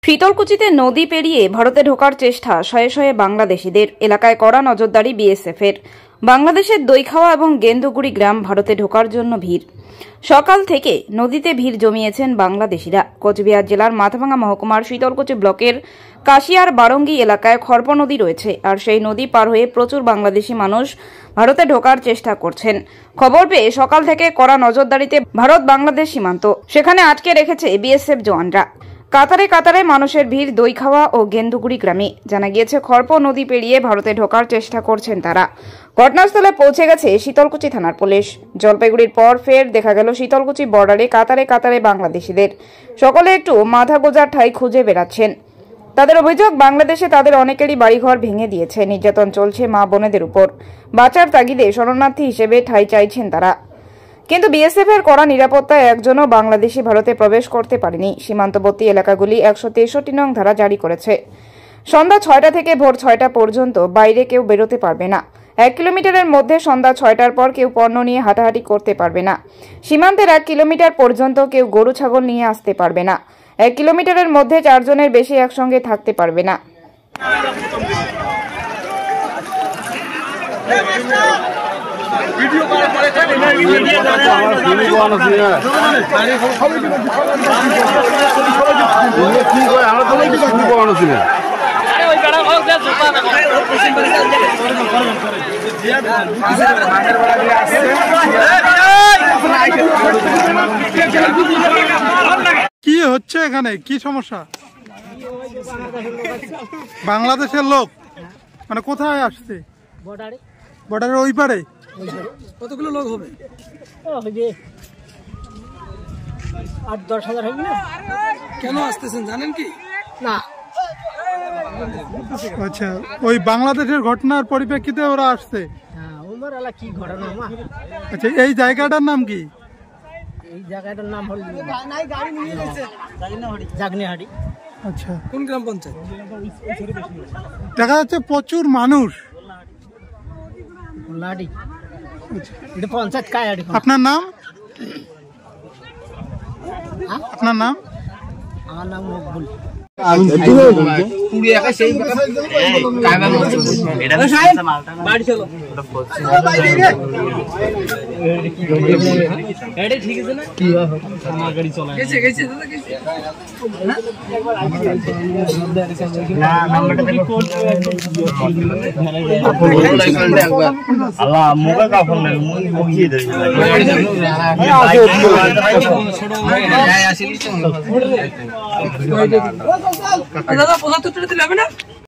শীতলকুচিতে নদী পেরিয়ে ভারতে ঢোকার চেষ্টা শয়ে শয়ে বাংলাদেশিদের। এলাকায় কড়া নজরদারি বিএসএফের। বাংলাদেশের দইখাওয়া এবং গেন্দুগুড়ি গ্রাম ভারতে ঢোকার জন্য ভিড়। সকাল থেকে নদীতে ভিড় জমিয়েছেন বাংলাদেশিরা। কোচবিহার জেলার মাথাভাঙ্গা মহকুমার শীতলকুচি ব্লকের কাশিয়ার বারঙ্গি এলাকায় খর্প নদী রয়েছে, আর সেই নদী পার হয়ে প্রচুর বাংলাদেশি মানুষ ভারতে ঢোকার চেষ্টা করছেন। খবর পেয়ে সকাল থেকে কড়া নজরদারিতে ভারত বাংলাদেশ সীমান্ত, সেখানে আটকে রেখেছে বিএসএফ জওয়ানরা। কাতারে কাতারে মানুষের ভিড় দইখাওয়া ও গেন্দুগুড়ি গ্রামে। জানা গিয়েছে খর্প নদী পেরিয়ে ভারতে ঢোকার চেষ্টা করছেন তারা। ঘটনাস্থলে পৌঁছে গেছে শীতলকুচি থানার পুলিশ। জলপাইগুড়ির পর ফের দেখা গেল শীতলকুচি বর্ডারে কাতারে কাতারে বাংলাদেশিদের। সকলে একটু মাথা গোঁজার ঠাঁই খুঁজে বেড়াচ্ছেন। তাদের অভিযোগ, বাংলাদেশে তাদের অনেকেরই বাড়িঘর ভেঙে দিয়েছে, নির্যাতন চলছে মা বোনেদের উপর। বাঁচার তাগিদে শরণার্থী হিসেবে ঠাঁই চাইছেন তারা। কিন্তু বিএসএফ এর কড়া নিরাপত্তায় একজনও বাংলাদেশি ভারতে প্রবেশ করতে পারেনি। সীমান্তবর্তী এলাকাগুলি 163 নং ধারা জারি করেছে। সন্ধ্যা 6টা থেকে ভোর 6টা পর্যন্ত বাইরে কেউ বেরোতে পারবে না। 1 কিলোমিটারের মধ্যে সন্ধ্যা 6টার পর কেউ পণ্য নিয়ে হাঁটাহাঁটি করতে পারবে না। সীমান্তের 1 কিলোমিটার পর্যন্ত কেউ গরু ছাগল নিয়ে আসতে পারবে না। 1 কিলোমিটারের মধ্যে 4 জনের বেশি একসঙ্গে থাকতে পারবে না। কি হচ্ছে এখানে? কি সমস্যা? বাংলাদেশের লোক মানে কোথায় আসছে? বর্ডারের ওই পারে। কতগুলো লোক হবে? 8-10,000 হবে না? কেন আসতেছেন জানেন কি? না। আচ্ছা, ওই বাংলাদেশের ঘটনার পরিপ্রেক্ষিতে ওরা আসছে। কি ঘটনা? আচ্ছা, এই জায়গাটার নাম কি? এই জায়গাটার নাম হল জাগনিহাটি। আচ্ছা, কোন গ্রাম পঞ্চায়েত? দেখা যাচ্ছে প্রচুর মানুষ। পঞ্চায়েত কায়াডি। আপনার নাম? আপনার নাম? আমার নাম মকবুল। দাদা 75 টাকা দিলে হবে না?